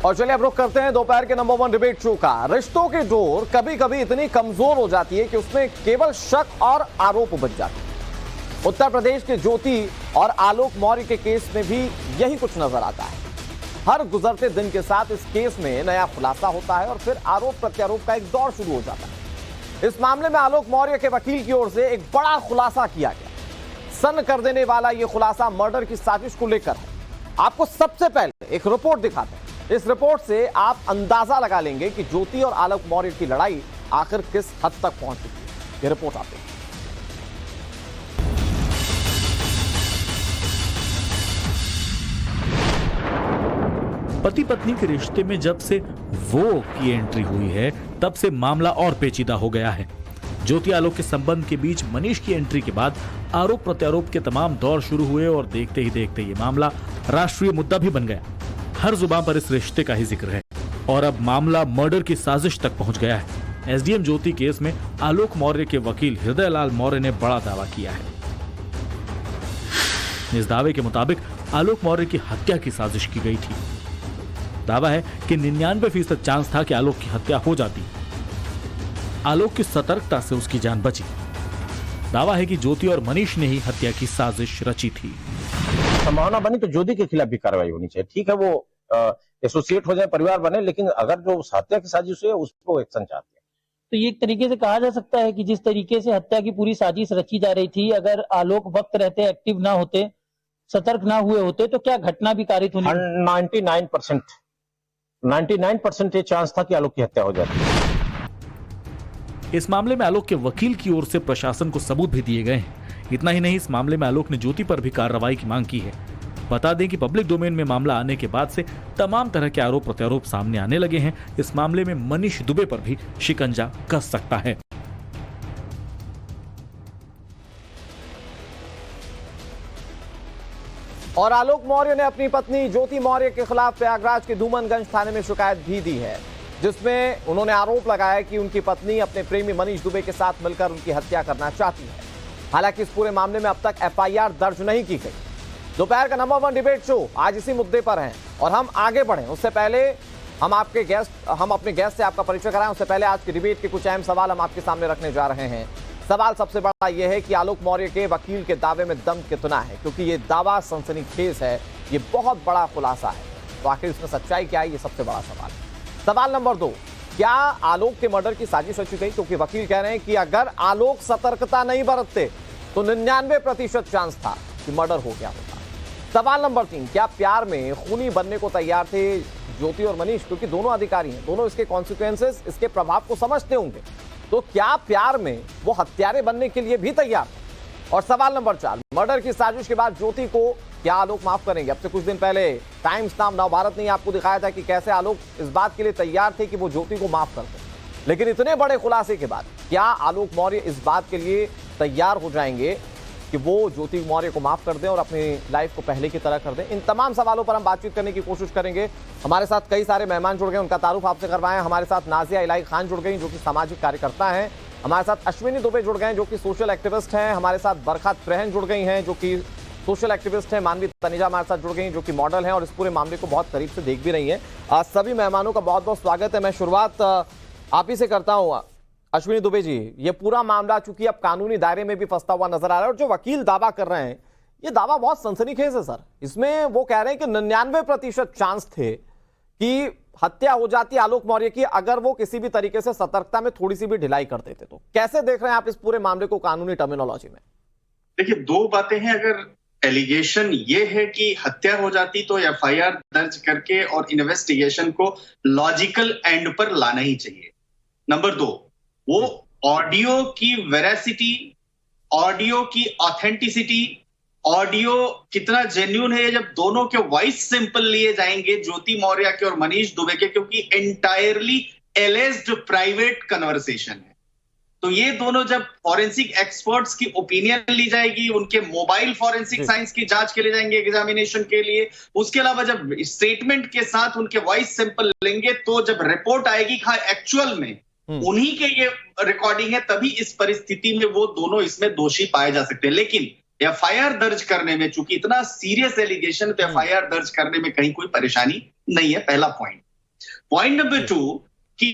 और चलिए अब रुख करते हैं दोपहर के नंबर 1 डिबेट शो का। रिश्तों की डोर कभी कभी इतनी कमजोर हो जाती है कि उसमें केवल शक और आरोप बच जाते हैं। उत्तर प्रदेश के ज्योति और आलोक मौर्य के केस में भी यही कुछ नजर आता है। हर गुजरते दिन के साथ इस केस में नया खुलासा होता है और फिर आरोप प्रत्यारोप का एक दौर शुरू हो जाता है। इस मामले में आलोक मौर्य के वकील की ओर से एक बड़ा खुलासा किया गया। सन्न कर देने वाला यह खुलासा मर्डर की साजिश को लेकर है। आपको सबसे पहले एक रिपोर्ट दिखाते हैं। इस रिपोर्ट से आप अंदाजा लगा लेंगे कि ज्योति और आलोक मौर्य की लड़ाई आखिर किस हद तक पहुंच चुकी है। यह रिपोर्ट आती है। पति पत्नी के रिश्ते में जब से वो की एंट्री हुई है तब से मामला और पेचीदा हो गया है। ज्योति आलोक के संबंध के बीच मनीष की एंट्री के बाद आरोप प्रत्यारोप के तमाम दौर शुरू हुए और देखते ही देखते ये मामला राष्ट्रीय मुद्दा भी बन गया। हर जुबान पर इस रिश्ते का ही जिक्र है और अब मामला मर्डर की साजिश तक पहुंच गया है। एसडीएम ज्योति केस में आलोक मौर्य के वकील हृदयलाल मौर्य ने बड़ा दावा किया है। इस दावे के मुताबिक आलोक मौर्य की हत्या की साजिश की गई थी। दावा है कि 99% चांस था कि आलोक की हत्या हो जाती। आलोक की सतर्कता से उसकी जान बची। दावा है कि ज्योति और मनीष ने ही हत्या की साजिश रची थी। संभावना बनी तो ज्योति के खिलाफ भी कार्रवाई होनी चाहिए। ठीक है, वो एसोसिएट हो जाए, परिवार बने, लेकिन अगर जो हत्या की साजिश है उसको एक्शन चाहते हैं। तो ये एक तरीके से कहा जा सकता है कि जिस तरीके से हत्या की पूरी साजिश रची जा रही थी, अगर आलोक वक्त रहते एक्टिव ना होते, सतर्क ना हुए होते, तो क्या घटना भी कारित होनी? 99% ये चांस था कि आलोक की हत्या हो जाती। इस मामले में आलोक के वकील की ओर से प्रशासन को सबूत भी दिए गए हैं। इतना ही नहीं, इस मामले में आलोक ने ज्योति पर भी कार्रवाई की मांग की है। बता दें कि पब्लिक डोमेन में मामला आने के बाद से तमाम तरह के आरोप प्रत्यारोप सामने आने लगे हैं। इस मामले में मनीष दुबे पर भी शिकंजा कस सकता है। और आलोक मौर्य ने अपनी पत्नी ज्योति मौर्य के खिलाफ प्रयागराज के धूमनगंज थाने में शिकायत भी दी है, जिसमें उन्होंने आरोप लगाया कि उनकी पत्नी अपने प्रेमी मनीष दुबे के साथ मिलकर उनकी हत्या करना चाहती है। हालांकि इस पूरे मामले में अब तक एफआईआर दर्ज नहीं की गई। दोपहर का नंबर 1 डिबेट शो आज इसी मुद्दे पर है और हम आगे बढ़े उससे पहले हम अपने गेस्ट से आपका परिचय कराएं। उससे पहले आज के डिबेट के कुछ अहम सवाल हम आपके सामने रखने जा रहे हैं। सवाल सबसे बड़ा यह है कि आलोक मौर्य के वकील के दावे में दम कितना है, क्योंकि ये दावा सनसनीखेज है, ये बहुत बड़ा खुलासा है। तो आखिर इसमें सच्चाई क्या है, ये सबसे बड़ा सवाल है। सवाल नंबर 2, क्या आलोक के मर्डर की साजिश रची गई? क्योंकि वकील कह रहे हैं कि अगर आलोक सतर्कता नहीं बरतते तो 99% चांस था कि मर्डर हो गया होता। सवाल नंबर 3, क्या प्यार में खूनी बनने को तैयार थे ज्योति और मनीष? क्योंकि दोनों अधिकारी हैं, दोनों इसके कॉन्सिक्वेंसेस, इसके प्रभाव को समझते होंगे। तो क्या प्यार में वो हत्यारे बनने के लिए भी तैयार थे? और सवाल नंबर 4, मर्डर की साजिश के बाद ज्योति को क्या आलोक माफ करेंगे? अब से कुछ दिन पहले टाइम्स नाम नवभारत ने आपको दिखाया था कि कैसे आलोक इस बात के लिए तैयार थे कि वो ज्योति को माफ कर दें। लेकिन इतने बड़े खुलासे के बाद क्या आलोक मौर्य इस बात के लिए तैयार हो जाएंगे कि वो ज्योति मौर्य को माफ कर दें और अपनी लाइफ को पहले की तरह कर दें? इन तमाम सवालों पर हम बातचीत करने की कोशिश करेंगे। हमारे साथ कई सारे मेहमान जुड़ गए, उनका तारुफ आपसे करवाएं। हमारे साथ नाजिया इलाही खान जुड़ गई, जो कि सामाजिक कार्यकर्ता हैं। हमारे साथ अश्विनी दुबे जुड़ गए, जो कि सोशल एक्टिविस्ट हैं। हमारे साथ बरखा त्रेहन जुड़ गई हैं, जो कि सोशल एक्टिविस्ट हैं। मानवी तनीजा हमारे साथ जुड़ गई, जो कि मॉडल हैं और इस पूरे मामले को बहुत करीब से देख भी रही हैं। सभी मेहमानों का बहुत बहुत स्वागत है। मैं शुरुआत आप ही से करता हूँ। अश्विनी दुबे जी, ये पूरा मामला चूंकि अब कानूनी दायरे में भी फंसता हुआ नजर आ रहा है और जो वकील दावा कर रहे हैं, ये दावा बहुत सनसनीखेज है सर। इसमें वो कह रहे हैं कि 99% चांस थे कि हत्या हो जाती आलोक मौर्य की अगर वो किसी भी तरीके से सतर्कता में थोड़ी सी भी ढिलाई कर देते। तो कैसे देख रहे हैं आप इस पूरे मामले को कानूनी टर्मिनोलॉजी में? देखिए, दो बातें हैं। अगर एलिगेशन ये है कि हत्या हो जाती तो एफआईआर दर्ज करके और इन्वेस्टिगेशन को लॉजिकल एंड पर लाना ही चाहिए। नंबर 2, वो ऑडियो की वेरासिटी, ऑडियो की ऑथेंटिसिटी, ऑडियो कितना जेन्युइन है, जब दोनों के वॉइस सैंपल लिए जाएंगे, ज्योति मौर्य के और मनीष दुबे के, क्योंकि एंटायरली एलेज्ड प्राइवेट कन्वर्सेशन है, तो ये दोनों जब फॉरेंसिक एक्सपर्ट्स की ओपिनियन ली जाएगी, उनके मोबाइल फॉरेंसिक साइंस की जांच के लिए जाएंगे एग्जामिनेशन के लिए, उसके अलावा जब स्टेटमेंट के साथ उनके वॉइस सैंपल लेंगे, तो जब रिपोर्ट आएगी एक्चुअल में उन्हीं के ये रिकॉर्डिंग है, तभी इस परिस्थिति में वो दोनों इसमें दोषी पाए जा सकते हैं। लेकिन एफआईआर दर्ज करने में, चूंकि इतना सीरियस एलिगेशन, तो एफआईआर दर्ज करने में कहीं कोई परेशानी नहीं है, पहला पॉइंट। पॉइंट नंबर 2 कि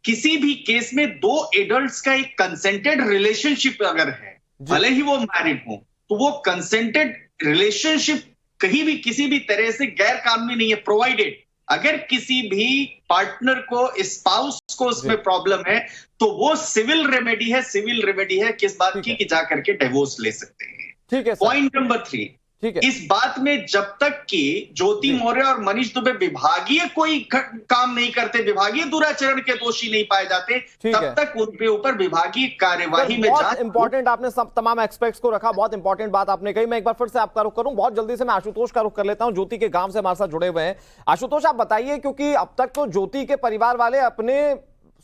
किसी भी केस में दो एडल्ट्स का एक कंसेंटेड रिलेशनशिप अगर है, भले ही वो मैरिड हो, तो वो कंसेंटेड रिलेशनशिप कहीं भी किसी भी तरह से गैर कानूनी नहीं है, प्रोवाइडेड अगर किसी भी पार्टनर को, स्पाउस को उसमें प्रॉब्लम है तो वो सिविल रेमेडी है किस बात की कि जाकर के डिवोर्स ले सकते हैं। ठीक है। पॉइंट नंबर 3, ठीक है। इस बात में जब तक कि ज्योति मौर्य और मनीष दुबे विभागीय कोई काम नहीं करते, विभागीय दुराचरण के दोषी नहीं पाए जाते, तब तक उनके ऊपर विभागीय कार्यवाही में बहुत इंपॉर्टेंट आपने सब तमाम एक्सपेक्ट्स को रखा, बहुत इंपॉर्टेंट बात आपने कही। मैं एक बार फिर से आपका रुख करूं, बहुत जल्दी से मैं आशुतोष का रुख कर लेता हूं, ज्योति के गांव से हमारे साथ जुड़े हुए हैं। आशुतोष आप बताइए, क्योंकि अब तक तो ज्योति के परिवार वाले अपने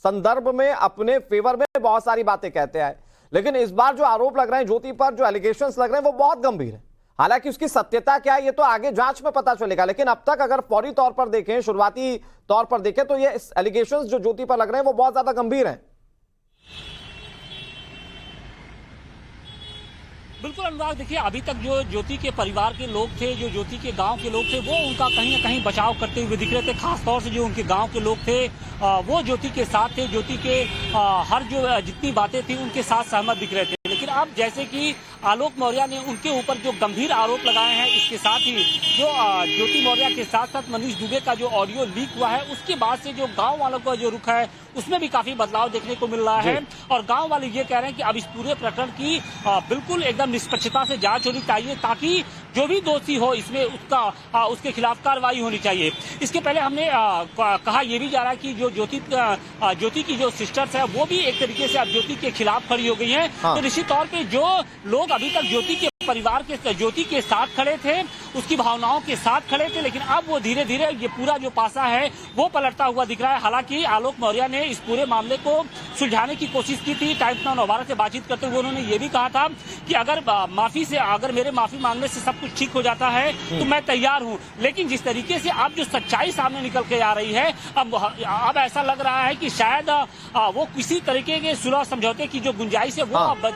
संदर्भ में, अपने फेवर में बहुत सारी बातें कहते हैं, लेकिन इस बार जो आरोप लग रहे हैं ज्योति पर, जो एलिगेशंस लग रहे हैं वो बहुत गंभीर है। हालांकि उसकी सत्यता क्या है ये तो आगे जांच में पता चलेगा, लेकिन अब तक अगर फौरी तौर पर देखें, शुरुआती तौर पर देखें, तो ये एलिगेशंस जो ज्योति पर लग रहे हैं वो बहुत ज्यादा गंभीर हैं। बिल्कुल अनुराग, देखिए अभी तक जो ज्योति के परिवार के लोग थे, जो ज्योति के गांव के लोग थे, वो उनका कहीं न कहीं बचाव करते हुए दिख रहे थे। खासतौर से जो उनके गांव के लोग थे वो ज्योति के साथ थे, ज्योति के हर जो जितनी बातें थी उनके साथ सहमत दिख रहे थे। लेकिन अब जैसे कि आलोक मौर्य ने उनके ऊपर जो गंभीर आरोप लगाए हैं, इसके साथ ही जो ज्योति मौर्य के साथ साथ मनीष दुबे का जो ऑडियो लीक हुआ है, उसके बाद से जो गाँव वालों का जो रुख है उसमें भी काफी बदलाव देखने को मिल रहा है। और गाँव वाले ये कह रहे हैं कि अब इस पूरे प्रकरण की बिल्कुल एकदम निष्पक्षता से जांच होनी चाहिए, ताकि जो भी दोषी हो इसमें उसके खिलाफ कार्रवाई होनी चाहिए। इसके पहले हमने कहा यह भी जा रहा है कि जो ज्योति की जो सिस्टर्स है वो भी एक तरीके से अब ज्योति के खिलाफ खड़ी हो गई हैं। तो निश्चित तौर पे जो लोग अभी तक ज्योति के परिवार के, ज्योति के साथ खड़े थे, उसकी भावनाओं के साथ खड़े थे, लेकिन अब वो धीरे धीरे ये पूरा जो पासा है वो पलटता हुआ दिख रहा है। हालांकि आलोक मौर्य ने इस पूरे मामले को सुलझाने की कोशिश की थी। टाइम्स नाउ नवारा से बातचीत करते हुए उन्होंने ये भी कहा था कि अगर मेरे माफी मांगने से सब कुछ ठीक हो जाता है तो मैं तैयार हूं। लेकिन जिस तरीके से अब जो सच्चाई सामने निकल के आ रही है, अब ऐसा लग रहा है कि शायद वो किसी तरीके के सुलह समझौते की जो गुंजाइश है वो अब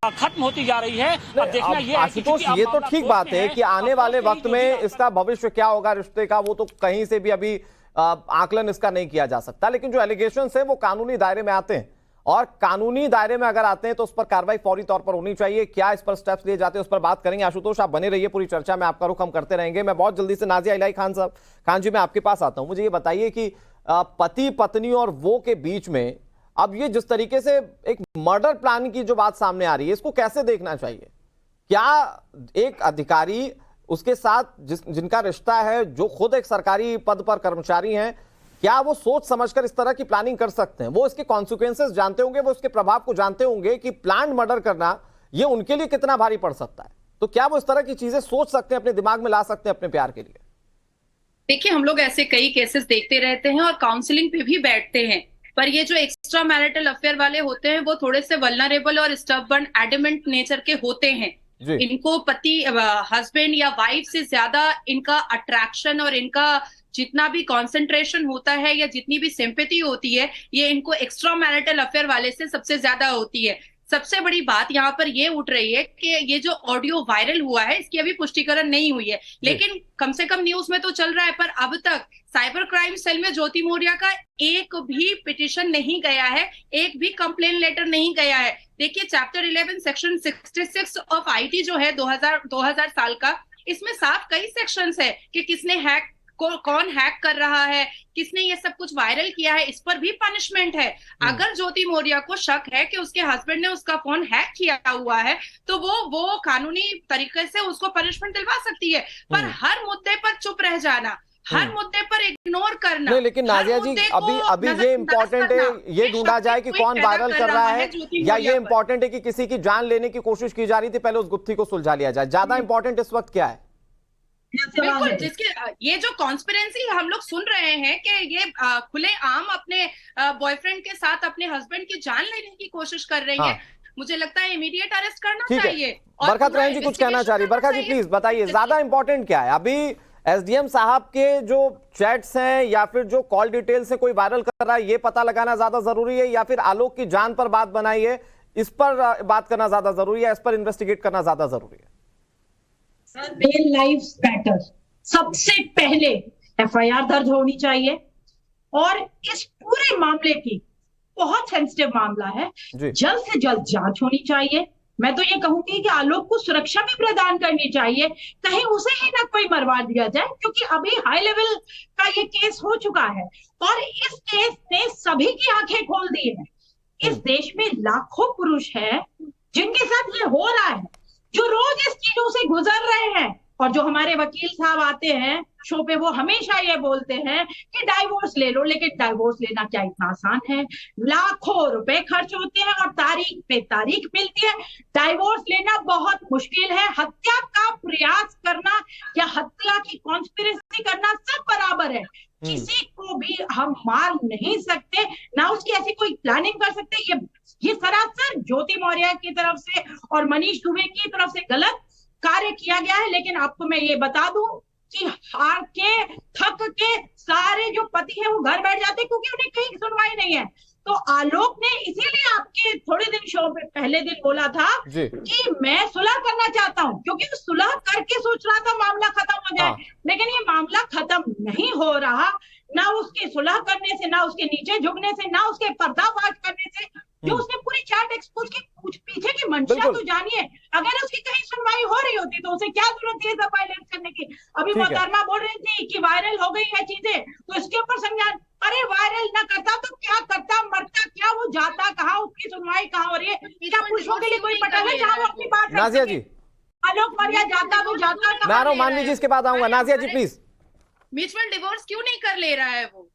खत्म होती जा रही है। अब देखना ये है आशुतोष, ये तो ठीक बात है कि आने वाले वक्त में इसका भविष्य क्या होगा रिश्ते का, वो तो कहीं से भी अभी आकलन इसका नहीं किया जा सकता, लेकिन जो एलिगेशंस है वो कानूनी दायरे में आते हैं, और कानूनी दायरे में अगर आते हैं तो उस पर कार्रवाई फौरी तौर पर होनी चाहिए। क्या इस पर स्टेप्स लिए जाते हैं उस पर बात करेंगे। आशुतोष, आप बने रहिए, पूरी चर्चा में आपका रुख हम करते रहेंगे। मैं बहुत जल्दी से नाजिया इलाही खान जी, मैं आपके पास आता हूं। मुझे ये बताइए कि पति पत्नी और वो के बीच में अब ये जिस तरीके से एक मर्डर प्लान की जो बात सामने आ रही है, इसको कैसे देखना चाहिए? क्या एक अधिकारी उसके साथ जिनका रिश्ता है, जो खुद एक सरकारी पद पर कर्मचारी हैं, क्या वो सोच समझकर इस तरह की प्लानिंग कर सकते हैं? वो इसके कॉन्सिक्वेंसेस जानते होंगे, वो इसके प्रभाव को जानते होंगे कि प्लान मर्डर करना ये उनके लिए कितना भारी पड़ सकता है। तो क्या वो इस तरह की चीजें सोच सकते हैं, अपने दिमाग में ला सकते हैं अपने प्यार के लिए? देखिए, हम लोग ऐसे कई केसेस देखते रहते हैं और काउंसलिंग पे भी बैठते हैं, पर ये जो एक्स्ट्रा मैरिटल अफेयर वाले होते हैं वो थोड़े से वल्नरेबल और स्टबर्न एडमेंट नेचर के होते हैं। इनको पति, हस्बैंड या वाइफ से ज्यादा इनका अट्रैक्शन और इनका जितना भी कंसंट्रेशन होता है या जितनी भी सिंपैथी होती है, ये इनको एक्स्ट्रा मैरिटल अफेयर वाले से सबसे ज्यादा होती है। सबसे बड़ी बात यहाँ पर ये उठ रही है कि ये जो ऑडियो वायरल हुआ है इसकी अभी पुष्टिकरण नहीं हुई है, लेकिन कम से कम न्यूज में तो चल रहा है, पर अब तक साइबर क्राइम सेल में ज्योति मौर्य का एक भी पिटीशन नहीं गया है, एक भी कंप्लेन लेटर नहीं गया है। देखिए, चैप्टर 11 सेक्शन 66 ऑफ आईटी जो है 2000 साल का, इसमें साफ कई सेक्शंस है कि किसने कौन हैक कर रहा है, किसने ये सब कुछ वायरल किया है, इस पर भी पनिशमेंट है। अगर ज्योति मौर्य को शक है कि उसके हस्बैंड ने उसका फोन हैक किया हुआ है तो वो कानूनी तरीके से उसको पनिशमेंट दिलवा सकती है, पर हर मुद्दे पर चुप रह जाना, हर मुद्दे पर इग्नोर करना नहीं। लेकिन नाजिया जी, अभी ये इम्पोर्टेंट है ये ढूंढा जाए कि कौन वायरल कर रहा है, या ये इम्पोर्टेंट है कि किसी की जान लेने की कोशिश की जा रही थी, पहले उस गुत्थी को सुलझा लिया जाए? ज्यादा इंपॉर्टेंट इस वक्त क्या है? बिल्कुल, जिसके ये जो कॉन्स्पिरेंसी हम लोग सुन रहे हैं कि ये खुले आम अपने बॉयफ्रेंड के साथ अपने हस्बैंड की जान लेने की कोशिश कर रही है, मुझे लगता है इमीडिएट अरेस्ट करना चाहिए। बरखत रहन जी कुछ कहना चाह रही। बरखत जी प्लीज बताइए, ज्यादा इंपॉर्टेंट क्या है? अभी एसडीएम साहब के जो चैट्स हैं या फिर जो कॉल डिटेल्स है कोई वायरल कर रहा है, ये पता लगाना ज्यादा जरूरी है, या फिर आलोक की जान पर बात बनाई है इस पर बात करना ज्यादा जरूरी है, इस पर इन्वेस्टिगेट करना ज्यादा जरूरी है? Male lives matter. सबसे पहले एफआईआर दर्ज होनी चाहिए, और इस पूरे मामले की बहुत सेंसिटिव मामला है, जल्द से जल्द जांच होनी चाहिए। मैं तो ये कहूंगी कि आलोक को सुरक्षा भी प्रदान करनी चाहिए, कहीं उसे ही ना कोई मरवा दिया जाए, क्योंकि अभी हाई लेवल का ये केस हो चुका है और इस केस ने सभी की आंखें खोल दी है। इस देश में लाखों पुरुष हैं जिनके साथ ये हो रहा है, जो रोज इस चीजों से गुजर रहे हैं। और जो हमारे वकील साहब आते हैं शो पे, वो हमेशा ये बोलते हैं कि डाइवोर्स ले लो, लेकिन डाइवोर्स लेना क्या इतना आसान है? लाखों रुपए खर्च होते हैं और तारीख पे तारीख मिलती है। डाइवोर्स लेना बहुत मुश्किल है। हत्या का प्रयास करना या हत्या की कॉन्स्पिरेसी करना सब बराबर है। किसी को भी हम मार नहीं सकते, ना उसकी ऐसी कोई प्लानिंग कर सकते। ये सरासर ज्योति मौर्य की तरफ से और मनीष दुबे की तरफ से गलत कार्य किया गया है। लेकिन आपको मैं ये बता दूं कि हार के थक के सारे जो पति हैं वो घर बैठ जाते हैं, क्योंकि उन्हें कहीं सुनवाई नहीं है। तो आलोक ने इसीलिए आपके थोड़े दिन शो पे पहले दिन बोला था कि मैं सुलह करना चाहता हूं, क्योंकि वो सुलह करके सोच रहा था मामला खत्म हो जाए। लेकिन ये मामला खत्म नहीं हो रहा, ना उसके सुलह करने से, ना उसके नीचे झुकने से, ना उसके पर्दाफाश करने से। जो उसने पूरी चैट एक्सपोज की पीछे की मंशा तो जानिए। अगर उसकी कहीं सुनवाई हो रही होती तो उसे क्या जरूरत थी सब वायलेंस करने की? अभी मोहतरमा बोल रही थी कि वायरल हो गई है चीजें, तो इसके ऊपर संज्ञान। अरे वायरल ना करता तो क्या करता, मरता क्या, वो जाता कहाँ, उसकी सुनवाई कहाँ हो रही है? क्या पुरुषों के लिए कोई पटल है जहाँ वो अपनी बात? नाजिया जी, आलोक मौर्य जाता तो जाता, मैं रहा मानवी जी इसके बाद आऊंगा। नाजिया जी प्लीज। म्यूचुअल डिवोर्स क्यों नहीं कर ले रहा है वो?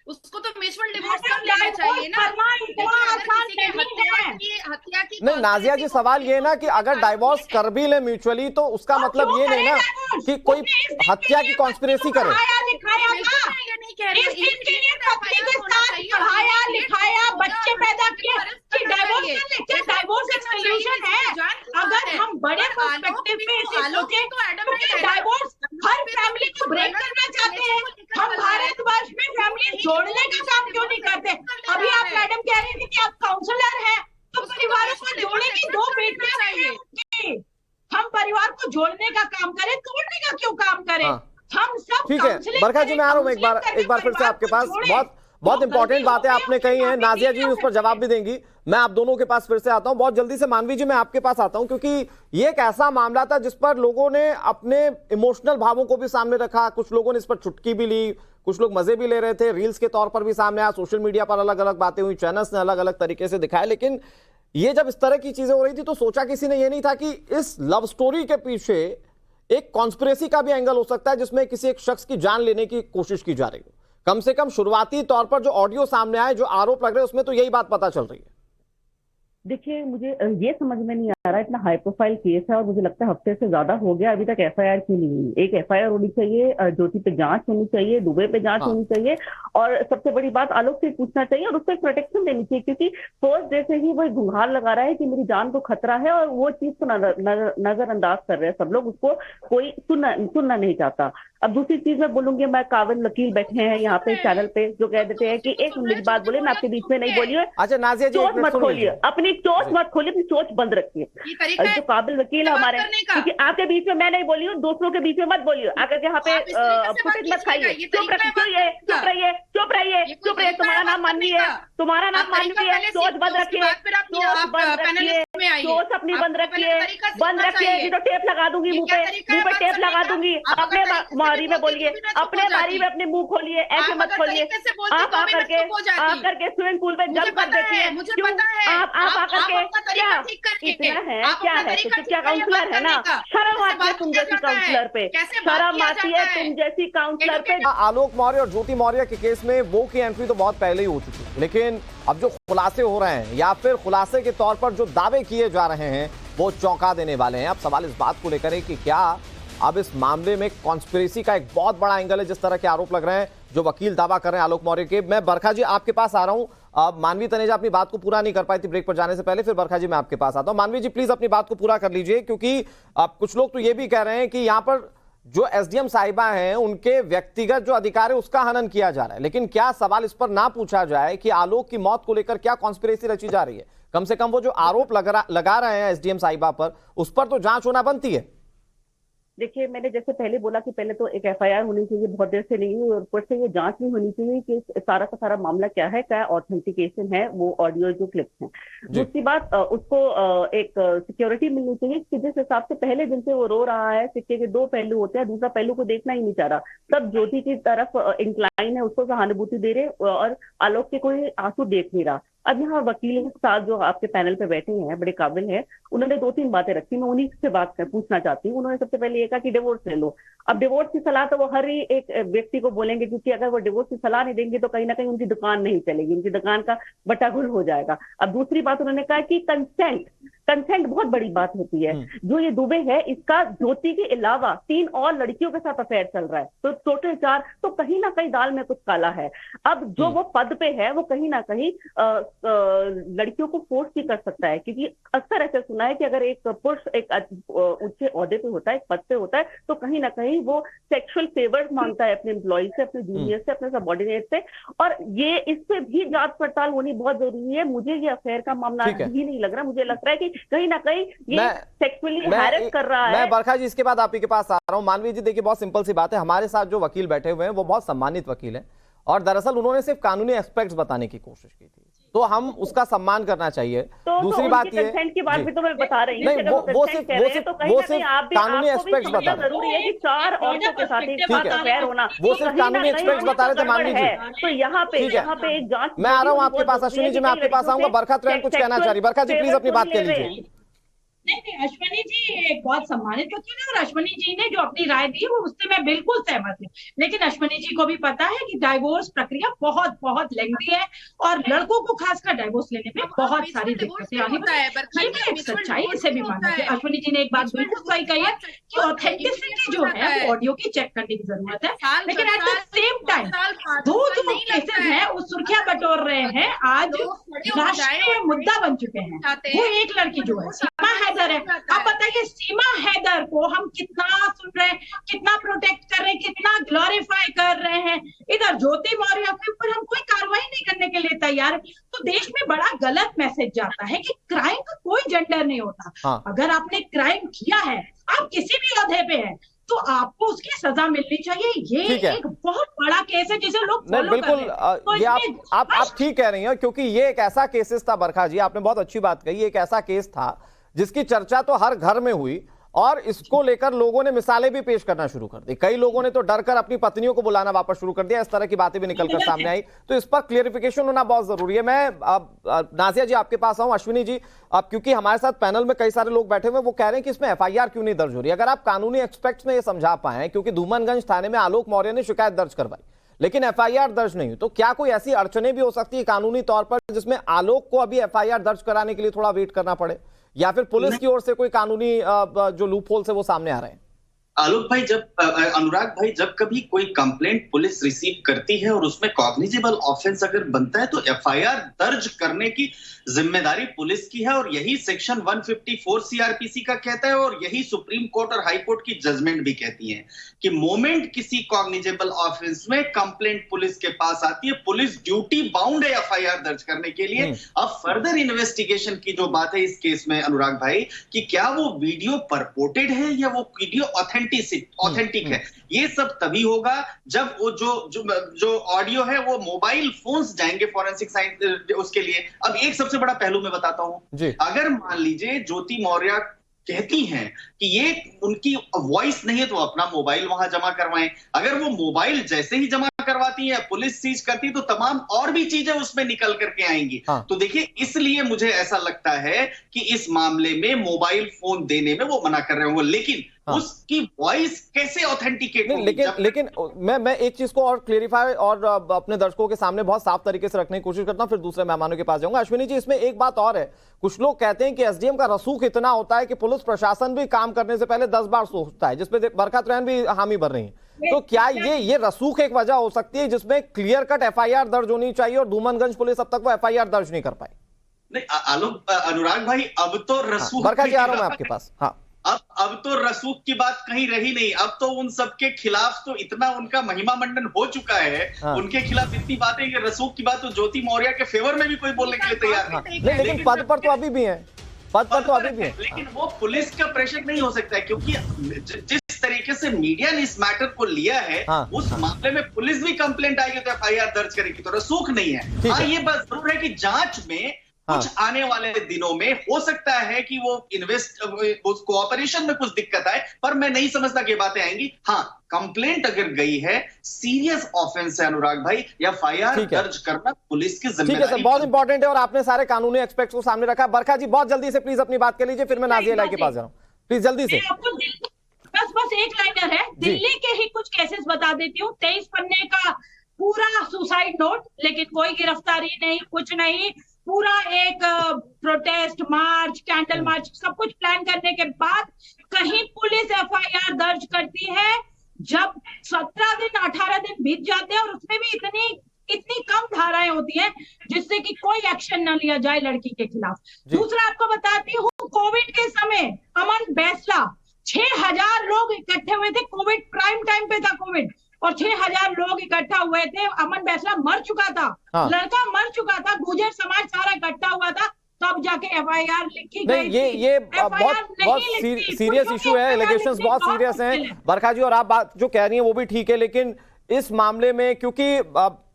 उसको तो म्यूचुअल डिवोर्स कर लेना चाहिए ना। हत्या की नहीं नाजिया जी, सवाल ये ना कि अगर डाइवोर्स कर भी ले म्यूचुअली तो उसका मतलब ये नहीं ना कि कोई हत्या की कॉन्स्पिरेसी करे। लिखाया, बच्चे पैदा किए, डाइवोर्स एक सॉल्यूशन है। अगर हम बड़े पर्सपेक्टिव पे इसे सोचें तो डाइवोर्स हर फैमिली को ब्रेक करना चाहते हैं। हम भारतवर्ष में फैमिली जोड़ने का काम क्यों नहीं करते? अभी आप मैडम कह रही थी कि आप काउंसलर हैं, तो परिवारों को जोड़ने की दो बेटियां चाहिए। हम परिवार को जोड़ने का काम करें, तोड़ने का क्यों काम करें? हम सब ठीक है बरखा जी, मैं आ रहा हूँ एक बार फिर से आपके पास। बहुत इंपॉर्टेंट बातें आपने कही हैं, नाजिया जी उस पर जवाब भी देंगी। मैं आप दोनों के पास फिर से आता हूं बहुत जल्दी से। मानवी जी, मैं आपके पास आता हूं क्योंकि ये एक ऐसा मामला था जिस पर लोगों ने अपने इमोशनल भावों को भी सामने रखा। कुछ लोगों ने इस पर चुटकी भी ली, कुछ लोग मजे भी ले रहे थे, रील्स के तौर पर भी सामने आया, सोशल मीडिया पर अलग अलग बातें हुई, चैनल्स ने अलग अलग तरीके से दिखाया। लेकिन ये जब इस तरह की चीजें हो रही थी तो सोचा किसी ने ये नहीं था कि इस लव स्टोरी के पीछे एक कॉन्स्पिरेसी का भी एंगल हो सकता है, जिसमें किसी एक शख्स की जान लेने की कोशिश की जा रही हो। कम से कम शुरुआती तौर पर जो ऑडियो सामने आए, जो आरोप लग रहे हैं, उसमें तो यही बात पता चल रही है। देखिए, मुझे ये समझ में नहीं आ रहा, इतना हाई प्रोफाइल केस है और मुझे लगता है हफ्ते से ज्यादा हो गया, अभी तक एफआईआर क्यों नहीं हुई? एक एफआईआर होनी चाहिए, ज्योति पे जांच होनी चाहिए, दुबे पे जांच होनी चाहिए, और सबसे बड़ी बात आलोक से पूछना चाहिए और उसको एक प्रोटेक्शन देनी चाहिए, क्योंकि फर्स्ट डे से ही वो गुहार लगा रहा है कि मेरी जान को खतरा है, और वो चीज को नजरअंदाज कर रहे हैं सब लोग, उसको कोई सुनना नहीं चाहता। अब दूसरी चीज मैं बोलूंगी, मैं काबिल वकील बैठे हैं यहाँ पे चैनल पे जो कह देते हैं कि एक मेरी बात बोले, मैं आपके बीच में नहीं बोलिए। अच्छा नाजिया जी, चोट मत खोलिए, अपनी चोट मत खोलिए, अपनी सोच बंद रखिए। जो काबिल वकील है हमारे, क्योंकि आपके बीच में मैं नहीं बोली हूँ, दूसरों के बीच में मत बोलिए, आकर यहाँ पे फुटेज मत खाइए। चुप रहिए, तुम्हारा नाम मानवी है, सोच बंद रखिए, सोच अपनी बंद रखिए। तो टेप लगा दूंगी मुंह पे टेप लगा दूंगी। अपने बारी में बोलिए, अपने बारी में अपने मुंह खोलिए, ऐसे मत खोलिए। आप आकर के स्विमिंग पूल में जंप कर देती है, आप आकर के क्या इतना है, क्या है? तो क्या काउंसलर है ना? शर्म आती है तुम जैसी काउंसलर पे, शर्म आती है तुम जैसी काउंसलर पे। आलोक मौर्य और ज्योति मौर्य के केस में वो की एंट्री तो बहुत पहले ही हो चुकी है, लेकिन अब जो खुलासे हो रहे हैं या फिर खुलासे के तौर पर जो दावे किए जा रहे हैं वो चौंका देने वाले हैं। अब सवाल इस बात को लेकर है कि क्या अब इस मामले में कॉन्स्पिरेसी का एक बहुत बड़ा एंगल है, जिस तरह के आरोप लग रहे हैं, जो वकील दावा कर रहे हैं आलोक मौर्य के। मैं बरखा जी आपके पास आ रहा हूं। मानवी तनेजा अपनी बात को पूरा नहीं कर पाई थी ब्रेक पर जाने से पहले, फिर बरखा जी मैं आपके पास आता हूं। मानवी जी प्लीज अपनी बात को पूरा कर लीजिए, क्योंकि अब कुछ लोग तो ये भी कह रहे हैं कि यहाँ पर जो एसडीएम साहिबा हैं उनके व्यक्तिगत जो अधिकार है उसका हनन किया जा रहा है। लेकिन क्या सवाल इस पर ना पूछा जाए कि आलोक की मौत को लेकर क्या कॉन्स्पिरेसी रची जा रही है? कम से कम वो जो आरोप लगा रहे हैं एसडीएम साहिबा पर, उस पर तो जांच होना बनती है। देखिए, मैंने जैसे पहले बोला कि पहले तो एक एफआईआर होनी चाहिए, बहुत देर से नहीं हुई, और ऊपर से ये जांच नहीं होनी चाहिए कि सारा का सारा मामला क्या है, क्या ऑथेंटिकेशन है, वो ऑडियो जो क्लिप्स हैं। दूसरी बात, उसको एक सिक्योरिटी मिलनी चाहिए कि जिस हिसाब से पहले दिन से वो रो रहा है, सिक्के के दो पहलू होते हैं, दूसरा पहलू को देखना ही नहीं चाह रहा, सब ज्योति की तरफ इंक्लाइन है, उसको सहानुभूति दे रहे, और आलोक के कोई आंसू देख नहीं रहा। अब यहाँ वकील के साथ जो आपके पैनल पे बैठे हैं, बड़े काबिल हैं, उन्होंने 2-3 बातें रखी, मैं उन्हीं से पूछना चाहती हूँ। उन्होंने सबसे पहले ये कहा कि डिवोर्स ले लो। अब डिवोर्स की सलाह तो वो हर ही एक व्यक्ति को बोलेंगे, क्योंकि अगर वो डिवोर्स की सलाह नहीं देंगे तो कहीं ना कहीं उनकी दुकान नहीं चलेगी, उनकी दुकान का बटाघुल हो जाएगा। अब दूसरी बात उन्होंने कहा कि कंसेंट बहुत बड़ी बात होती है। जो ये दुबे है, इसका ज्योति के अलावा 3 और लड़कियों के साथ अफेयर चल रहा है, तो टोटल 4, तो कहीं ना कहीं दाल में कुछ काला है। अब जो वो पद पे है, वो कहीं ना कहीं लड़कियों को फोर्स भी कर सकता है, क्योंकि अक्सर ऐसा सुना है कि अगर एक पुरुष एक ऊंचे ओहदे पे होता है, एक पद पे होता है, तो कहीं ना कहीं वो सेक्सुअल फेवर्स मांगता है अपने एम्प्लॉय से, अपने जूनियर से, अपने सबॉर्डिनेट से, और ये इस पे भी जांच पड़ताल होनी बहुत जरूरी है। मुझे ये अफेयर का मामला ही नहीं लग रहा, मुझे लग रहा है कि कहीं ना कहीं ये सेक्सुअली हैरेस कर रहा है। मैं बरखा जी इसके बाद आप ही के पास आ रहा हूं। मानवी जी, देखिए बहुत सिंपल सी बात है, हमारे साथ जो वकील बैठे हुए हैं वो बहुत सम्मानित वकील हैं, और दरअसल उन्होंने सिर्फ कानूनी एस्पेक्ट्स बताने की कोशिश की थी, तो हम उसका सम्मान करना चाहिए। दूसरी बात ये कंसेंट की बात भी तो मैं बता रही हूँ, वो सिर्फ कानूनी एस्पेक्ट्स बता रहे, जरूरी है कि 4 औरतों के साथ एक साथ अफेयर होना, वो सिर्फ कानूनी एस्पेक्ट्स बता रहे थे मानवी जी। तो यहाँ पे एक जांच, मैं आ रहा हूँ आपके पास, अश्विनी जी मैं आपके पास आऊंगा। बरखा तुरंत कुछ कहना चाह रही, बरखा जी प्लीज अपनी बात कह लीजिए। नहीं, अश्विनी जी एक बहुत सम्मानित वकील है, और अश्विनी जी ने जो अपनी राय दी वो उससे मैं बिल्कुल सहमत हूँ। लेकिन अश्विनी जी को भी पता है कि डाइवोर्स प्रक्रिया बहुत बहुत लेंथी है, और लड़कों को खासकर डाइवोर्स लेने में बहुत सारी दिक्कतें आनी ये भी एक सच्चाई, इसे भी मानना है। अश्विनी जी ने एक बात बिल्कुल सही कही है कि ऑथेंटिसिटी जो है वो ऑडियो की चेक करने की जरूरत है, लेकिन एट द सेम टाइम दो जो केसेस हैं वो सुर्खियां बटोर रहे हैं, आज राष्ट्रीय मुद्दा बन चुके हैं। वो एक लड़की जो है सीमा हैदर है, आप बताइए सीमा हैदर को हम कितना सुन रहे हैं, कितना प्रोटेक्ट कर रहे हैं, कितना ग्लोरीफाई कर रहे हैं, इधर ज्योति मौर्य के ऊपर हम कोई कार्रवाई नहीं करने के लिए तैयार है। तो देश में बड़ा गलत मैसेज जाता है कि क्राइम का कोई जेंडर नहीं होता। हाँ। अगर आपने क्राइम किया है, आप किसी भी ओहदे पे हैं, तो आपको उसकी सजा मिलनी चाहिए। ये एक बहुत बड़ा केस है जिसे लोग फॉलो बिल्कुल कर रहे हैं। तो ये आप ठीक कह रही हैं, क्योंकि ये एक ऐसा केसेस था, बरखा जी आपने बहुत अच्छी बात कही, एक ऐसा केस था जिसकी चर्चा तो हर घर में हुई, और इसको लेकर लोगों ने मिसालें भी पेश करना शुरू कर दी। कई लोगों ने तो डरकर अपनी पत्नियों को बुलाना वापस शुरू कर दिया, इस तरह की बातें भी निकलकर सामने आई। तो इस पर क्लियरिफिकेशन होना बहुत जरूरी है। मैं नाजिया जी आपके पास आऊं। अश्विनी जी, अब क्योंकि हमारे साथ पैनल में कई सारे लोग बैठे हुए, वो कह रहे हैं कि इसमें एफआईआर क्यों नहीं दर्ज हो रही। अगर आप कानूनी एक्सपेक्ट्स में ये समझा पाए, क्योंकि धूमनगंज थाने में आलोक मौर्य ने शिकायत दर्ज करवाई लेकिन एफआईआर दर्ज नहीं हुई, तो क्या कोई ऐसी अड़चने भी हो सकती है कानूनी तौर पर जिसमें आलोक को अभी एफआईआर दर्ज कराने के लिए थोड़ा वेट करना पड़े, या फिर पुलिस की ओर से कोई कानूनी जो लूप होल्स है वो सामने आ रहे हैं? आलोक भाई, अनुराग भाई, जब कभी कोई कंप्लेंट पुलिस रिसीव करती है और उसमें कॉग्निजेबल ऑफेंस अगर बनता है, तो एफआईआर दर्ज करने की जिम्मेदारी पुलिस की है, और यही सेक्शन 154 सीआरपीसी का कहता है, और यही सुप्रीम कोर्ट और हाई कोर्ट की जजमेंट भी कहती है कि मोमेंट किसी कॉग्निजेबल ऑफेंस में कंप्लेंट पुलिस के पास आती है, पुलिस ड्यूटी बाउंड है एफआईआर दर्ज करने के लिए। अब फर्दर इन्वेस्टिगेशन की जो बात है इस केस में अनुराग भाई, कि क्या वो वीडियो परपोर्टेड है या वो वीडियो ऑथेंटिक है, ये सब तभी होगा जब वो जो ऑडियो है वो मोबाइल फोन्स जाएंगे फॉरेंसिक साइंस उसके लिए। अब एक सबसे बड़ा पहलू मैं बताता हूं, अगर मान लीजिए ज्योति मौर्य कहती हैं कि ये उनकी वॉइस नहीं है, तो अपना मोबाइल वहां जमा करवाएं। अगर वो मोबाइल जैसे ही जमा करवाती है, पुलिस सीज करती है, तो तमाम और भी चीजें उसमें निकल करके आएंगी। हाँ। तो देखिए, इसलिए मुझे ऐसा लगता है कि इस मामले में मोबाइल फोन देने में वो मना कर रहे होंगे, लेकिन हाँ। उसकी वॉइस कैसे ऑथेंटिकेट होगी? लेकिन मैं एक चीज को और क्लेरिफाई और अपने दर्शकों के सामने बहुत साफ तरीके से रखने की कोशिश करता हूं, फिर दूसरे मेहमानों के पास जाऊंगा। अश्विनी जी, इसमें एक बात और है, कुछ लोग कहते हैं कि एसडीएम का रसूख इतना होता है कि पुलिस प्रशासन भी काम करने से पहले 10 बार सोचता है, जिसपे बरखा तुरैन भी हामी भर रही है। तो क्या ये रसूख एक वजह हो सकती है जिसमें क्लियर कट एफआईआर दर्ज होनी चाहिए, और धूमनगंज पुलिस अब तक वो एफआईआर दर्ज नहीं कर पाई? नहीं आलोक, अनुराग भाई, अब तो रसूख, बरखा जी आ रहा हूं मैं आपके पास। हाँ, अब तो रसूख की बात कहीं रही नहीं। अब तो उन सबके खिलाफ तो इतना उनका महिमा मंडन हो चुका है, हाँ। उनके खिलाफ इतनी बातें कि रसूख की बात तो ज्योति मौर्य के फेवर में भी कोई बोलने के लिए तैयार नहीं। लेकिन पद पर तो अभी भी है, पद पर तो अभी भी है, लेकिन वो पुलिस का प्रेशर नहीं हो सकता है, क्योंकि जिस जिस तरीके से मीडिया ने इस मैटर को लिया है, उस मामले में पुलिस भी कंप्लेंट आएगी तो एफआईआर दर्ज करेगी, तो रसूख नहीं है। हाँ, ये बात जरूर है कि जांच में कुछ आने वाले दिनों में हो सकता है कि वो उस कोऑपरेशन में कुछ दिक्कत आए, पर मैं नहीं समझता कि बातें आएंगी। हाँ, कंप्लेंट अगर गई है, सीरियस ऑफेंस है अनुराग भाई, एफआईआर दर्ज करना पुलिस की जिम्मेदारी। ठीक है सर, बहुत इंपॉर्टेंट है और आपने सारे कानूनी एस्पेक्ट्स को सामने रखा। बरखा जी बहुत जल्दी से प्लीज अपनी बात कर लीजिए, फिर मैं नाजिया इलाही के पास जा रहा हूं, प्लीज जल्दी से। बस एक लाइनर है, दिल्ली के ही कुछ केसेस बता देती हूँ। 23 पन्ने का पूरा सुसाइड नोट, लेकिन कोई गिरफ्तारी नहीं, कुछ नहीं। पूरा एक प्रोटेस्ट मार्च, कैंडल मार्च, सब कुछ प्लान करने के बाद कहीं पुलिस एफआईआर दर्ज करती है जब 17 दिन 18 दिन बीत जाते हैं, और उसमें भी इतनी कम धाराएं होती हैं जिससे कि कोई एक्शन न लिया जाए लड़की के खिलाफ। दूसरा आपको बताती हूँ, कोविड के समय अमन बैसला 6000 लोग इकट्ठे हुए थे, कोविड प्राइम टाइम पे था कोविड, और 6000 लोग इकट्ठा हुए थे। अमन बैसला मर चुका था, लड़का मर चुका था, गुर्जर समाज सारा इकट्ठा हुआ था, तब जाके एफआईआर लिखी गई। ये बहुत सीरियस इशू है, एलिगेशंस बहुत सीरियस हैं बरखा जी, और आप बात जो कह रही हैं वो भी ठीक है, लेकिन इस मामले में क्योंकि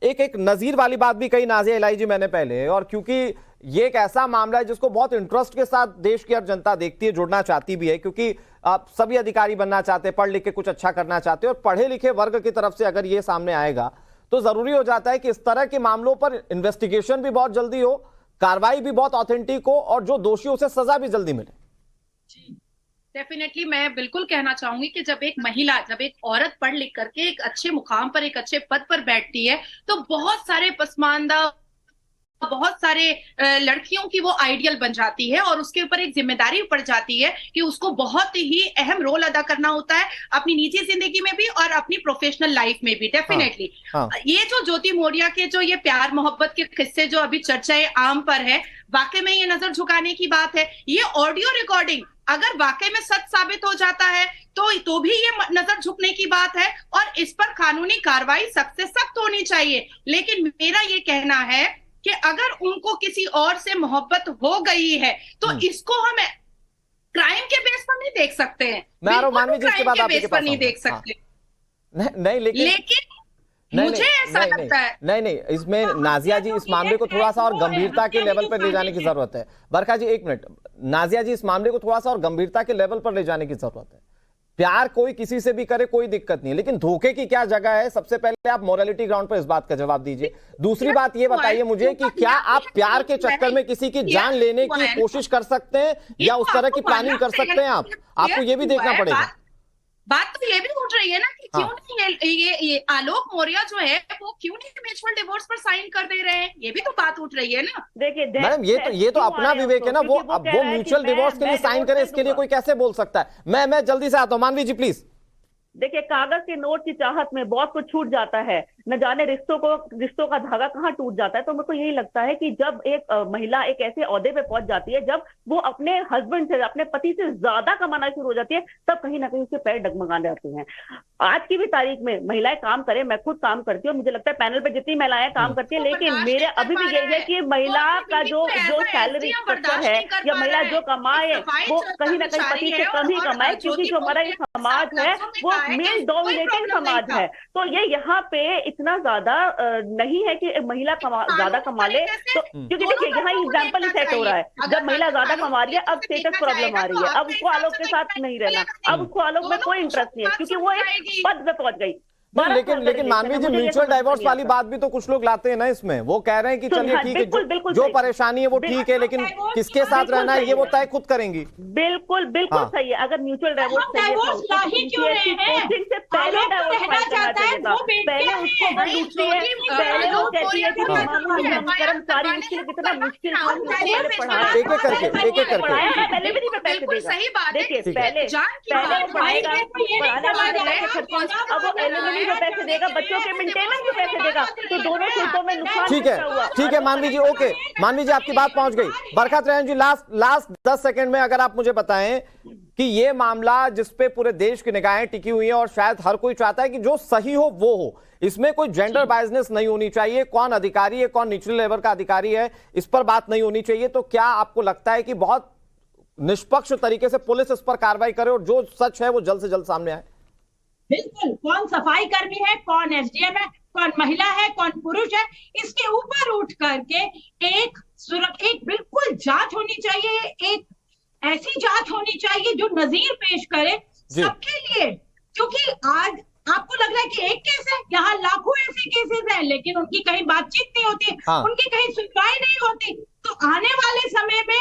एक नजीर वाली बात भी कही नाजिया इलाही जी मैंने पहले, और क्योंकि ये एक ऐसा मामला है जिसको बहुत इंटरेस्ट के साथ देश की हर जनता देखती है, जुड़ना चाहती भी है, क्योंकि आप सभी अधिकारी बनना चाहते हैं, पढ़ लिख के कुछ अच्छा करना चाहते हैं, और पढ़े लिखे वर्ग की तरफ से अगर ये सामने आएगा तो जरूरी हो जाता है कि इस तरह के मामलों पर इन्वेस्टिगेशन भी बहुत जल्दी हो, कार्रवाई भी बहुत ऑथेंटिक हो, और जो दोषी उसे सजा भी जल्दी मिले। डेफिनेटली मैं बिल्कुल कहना चाहूंगी कि जब एक महिला, जब एक औरत पढ़ लिख करके एक अच्छे मुकाम पर, एक अच्छे पद पर बैठती है, तो बहुत सारे पसमानदा, बहुत सारे लड़कियों की वो आइडियल बन जाती है, और उसके ऊपर एक जिम्मेदारी पड़ जाती है कि उसको बहुत ही अहम रोल अदा करना होता है अपनी निजी जिंदगी में भी और अपनी प्रोफेशनल लाइफ में भी। डेफिनेटली ये जो ज्योति मौर्य के जो ये प्यार मोहब्बत के किस्से जो अभी चर्चाएं आम पर है, वाकई में ये नजर झुकाने की बात है। ये ऑडियो रिकॉर्डिंग अगर वाकई में सच साबित हो जाता है तो भी ये नजर झुकने की बात है, और इस पर कानूनी कार्रवाई सख्त से सख्त होनी चाहिए। लेकिन मेरा ये कहना है कि अगर उनको किसी और से मोहब्बत हो गई है तो इसको हम क्राइम के बेस पर नहीं देख सकते हैं, क्राइम के बेस पर नहीं देख सकते। नहीं, लेकिन मुझे ऐसा लगता है नहीं, इसमें नाजिया जी इस मामले को थोड़ा सा और गंभीरता के लेवल पर ले जाने की जरूरत है। बरखा जी एक मिनट, नाजिया जी इस मामले को थोड़ा सा और गंभीरता के लेवल पर ले जाने की जरूरत है। प्यार कोई किसी से भी करे, कोई दिक्कत नहीं है, लेकिन धोखे की क्या जगह है? सबसे पहले आप मोरालिटी ग्राउंड पर इस बात का जवाब दीजिए। दूसरी बात ये बताइए मुझे कि क्या आप प्यार के चक्कर में किसी की जान लेने की कोशिश कर सकते हैं, या उस तरह की प्लानिंग कर सकते हैं? आपको ये भी देखना पड़ेगा। बात तो ये भी उठ रही है ना कि क्यों नहीं ये आलोक मौर्य जो है वो क्यों नहीं म्यूचुअल डिवोर्स पर साइन कर दे रहे हैं, ये भी तो बात उठ रही है ना। देखिए मैडम, ये तो अपना विवेक है ना, वो म्यूचुअल डिवोर्स के लिए साइन करे, इसके लिए कोई कैसे बोल सकता है? मैं जल्दी से आता हूँ, मानवी जी प्लीज। देखिए, कागज के नोट की चाहत में बहुत कुछ छूट जाता है, न जाने रिश्तों का धागा कहाँ टूट जाता है। तो मुझको यही लगता है कि जब एक महिला एक ऐसे ओहदे पे पहुंच जाती है, जब वो अपने हस्बैंड से, अपने पति से ज्यादा कमाना शुरू हो जाती है, तब कहीं ना कहीं उसके पैर डगमगाने आते हैं। आज की भी तारीख में महिलाएं काम करें, मैं खुद काम करती हूँ, मुझे लगता है पैनल पे जितनी महिलाएं काम करती है, लेकिन मेरे अभी भी यही है कि महिला का जो सैलरी स्ट्रक्चर है, या महिला जो कमाए वो कहीं ना कहीं पति से कम ही कमाए, क्योंकि जो हमारा ये समाज है वो मेल डोमिनेटेड समाज है। तो ये यहाँ पे इतना ज्यादा नहीं है कि महिला ज्यादा कमा ले, तो क्योंकि देखिए यहाँ एग्जाम्पल ही सेट हो रहा है। जब महिला ज्यादा कमा रही है, अब स्टेटस प्रॉब्लम आ रही है, अब उसको आलोक के साथ नहीं रहना, अब उसको आलोक में कोई इंटरेस्ट नहीं है, क्योंकि वो एक पद पे पहुंच गई। लेकिन मानवी जी, म्यूचुअल डाइवोर्स वाली बात भी तो कुछ लोग लाते हैं ना इसमें। वो कह रहे हैं कि चलिए ठीक है, जो परेशानी है वो ठीक है, लेकिन किसके साथ रहना है ये वो तय खुद करेंगी। बिल्कुल सही है। अगर म्यूचुअल डाइवोर्स से पहले डाइवोर्स पहले उसको लूटती है, पहले वो कहती है कि कर्मचारी उसके लिए कितना मुश्किल एक एक करके पहले भी नहीं पैसे देगा। देखिए पहले वो पढ़ाएगा, अब वो एलिमनी जो पैसे देगा, बच्चों के मेंटेनेंस जो पैसे देगा, तो दोनों सूत्रों में नुकसान। ठीक है मानवी जी, ओके मानवी जी, आपकी बात पहुंच गई। बरखत रहन जी, लास्ट 10 सेकंड में अगर आप मुझे बताएं कि ये मामला जिसपे पूरे देश की निगाहें टिकी हुई हैं, और शायद हर कोई चाहता है कि जो सही हो वो हो, इसमें कोई जेंडर बायसनेस नहीं होनी चाहिए, कौन अधिकारी है, कौन निचले लेवल का अधिकारी है, इस पर बात नहीं होनी चाहिए, तो क्या आपको लगता है कि बहुत निष्पक्ष तरीके से पुलिस इस पर कार्रवाई करे और जो सच है वो जल्द से जल्द सामने आए? बिल्कुल, कौन सफाई कर्मी है, कौन एसडीएम है, कौन महिला है, कौन पुरुष है, इसके ऊपर उठ करके एक बिल्कुल जांच होनी चाहिए, एक ऐसी जांच होनी चाहिए जो नजीर पेश करे सबके लिए। क्योंकि आज आपको लग रहा है कि एक केस है, यहाँ लाखों ऐसे केसेस हैं, लेकिन उनकी कहीं बातचीत नहीं होती, उनकी कहीं सुनवाई नहीं होती। तो आने वाले समय में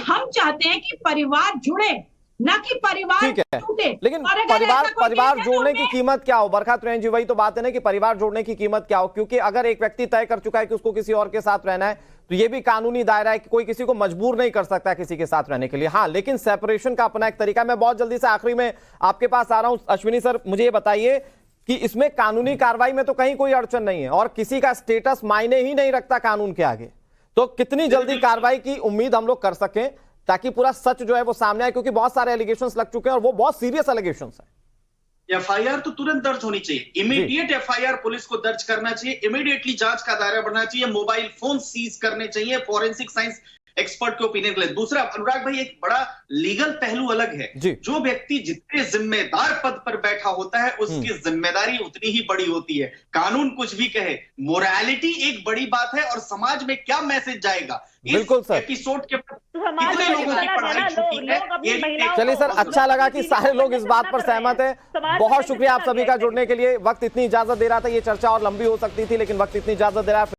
हम चाहते हैं कि परिवार जुड़े, ना कि परिवार टूटे। लेकिन परिवार जोड़ने की कीमत क्या हो बरखा त्रिवेदी जी? वही तो बात है ना कि परिवार जोड़ने की कीमत क्या हो, क्योंकि अगर एक व्यक्ति तय कर चुका है कि उसको किसी और के साथ रहना है तो ये भी कानूनी दायरा है कि कोई किसी को मजबूर नहीं कर सकता किसी के साथ रहने के लिए। हाँ, लेकिन सेपरेशन का अपना एक तरीका। मैं बहुत जल्दी से आखिरी में आपके पास आ रहा हूं। अश्विनी सर, मुझे ये बताइए कि इसमें कानूनी कार्रवाई में तो कहीं कोई अड़चन नहीं है और किसी का स्टेटस मायने ही नहीं रखता कानून के आगे, तो कितनी जल्दी कार्रवाई की उम्मीद हम लोग कर सकें ताकि पूरा सच जो है वो सामने आए? क्योंकि बहुत सारे एलिगेशंस लग चुके हैं और वो बहुत सीरियस एलिगेशंस हैं। एफआईआर तो तुरंत दर्ज होनी चाहिए, इमीडिएट एफआईआर पुलिस को दर्ज करना चाहिए, इमीडिएटली जांच का दायरा बढ़ना चाहिए, मोबाइल फोन सीज करने चाहिए फॉरेंसिक साइंस एक्सपर्ट के ओपिनियन के लिए। दूसरा, अनुराग भाई, एक बड़ा लीगल पहलू अलग है। जो व्यक्ति जितने जिम्मेदार पद पर बैठा होता है उसकी जिम्मेदारी उतनी ही बड़ी होती है। कानून कुछ भी कहे, मोरालिटी एक बड़ी बात है और समाज में क्या मैसेज जाएगा। बिल्कुल सर, एपिसोड के कितने लोगों की पढ़ाई छूटी है। चलिए सर, अच्छा लगा कि सारे लोग इस बात पर सहमत हैं। बहुत शुक्रिया आप सभी का जुड़ने के लिए। वक्त इतनी इजाजत दे रहा था, ये चर्चा और लंबी हो सकती थी लेकिन वक्त इतनी इजाजत दे रहा है।